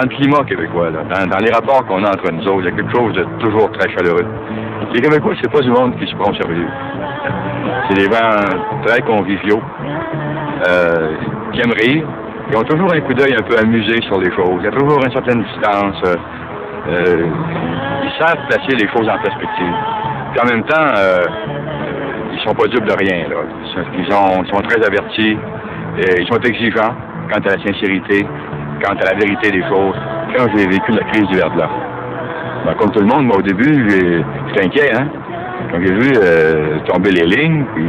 dans le climat québécois, là, dans les rapports qu'on a entre nous autres, il y a quelque chose de toujours très chaleureux. Les Québécois, c'est pas du monde qui se prend au sérieux. C'est des gens très conviviaux, qui aiment rire, qui ont toujours un coup d'œil un peu amusé sur les choses. Il y a toujours une certaine distance. Ils savent placer les choses en perspective. Puis en même temps, ils sont pas dupes de rien, là. Ils sont très avertis, ils sont exigeants quant à la sincérité, quant à la vérité des choses. Quand j'ai vécu la crise du verglas, ben, comme tout le monde, moi au début, j'étais inquiet, hein. Quand j'ai vu tomber les lignes, puis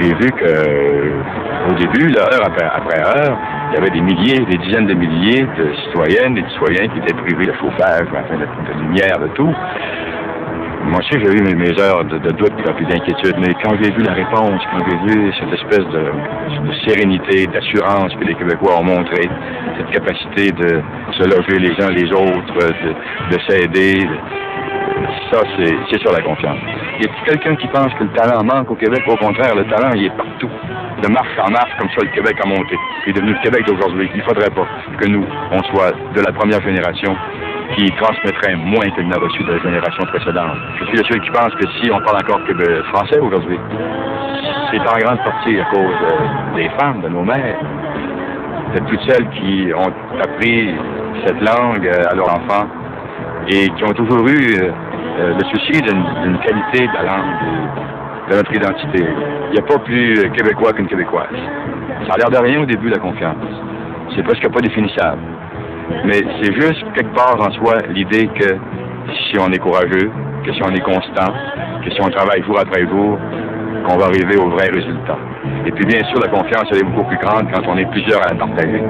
j'ai vu que au début, là, heure après heure, il y avait des milliers, des dizaines de milliers de citoyennes et de citoyens qui étaient privés de chauffage, enfin, de lumière, de tout. Moi aussi, j'ai eu mes heures de doute et d'inquiétude, mais quand j'ai vu la réponse, quand j'ai vu cette espèce de sérénité, d'assurance que les Québécois ont montré, cette capacité de se loger les uns les autres, de s'aider, ça, c'est sur la confiance. Il y a quelqu'un qui pense que le talent manque au Québec. Au contraire, le talent, il est partout. De marche en marche, comme ça, le Québec a monté. Il est devenu le Québec d'aujourd'hui. Il ne faudrait pas que nous, on soit de la première génération qui transmettrait moins qu'il n'a reçu de la génération précédente. Je suis le seul qui pense que si on parle encore français aujourd'hui, c'est en grande partie à cause des femmes, de nos mères, de toutes celles qui ont appris cette langue à leurs enfants et qui ont toujours eu le souci d'une qualité de la langue, de notre identité. Il n'y a pas plus québécois qu'une québécoise. Ça a l'air de rien au début, la confiance. C'est presque pas définissable. Mais c'est juste, quelque part en soi, l'idée que si on est courageux, que si on est constant, que si on travaille jour après jour, qu'on va arriver au vrai résultat. Et puis bien sûr, la confiance, elle est beaucoup plus grande quand on est plusieurs à la partager.